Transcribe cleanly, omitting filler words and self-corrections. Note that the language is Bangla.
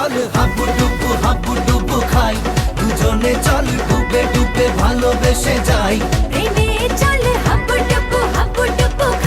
চল হাবু ডুবু খাই, দুজনে চল ডুবে ডুবে ভালোবেসে যাই। প্রেমে চল হাবুডুবু খাই।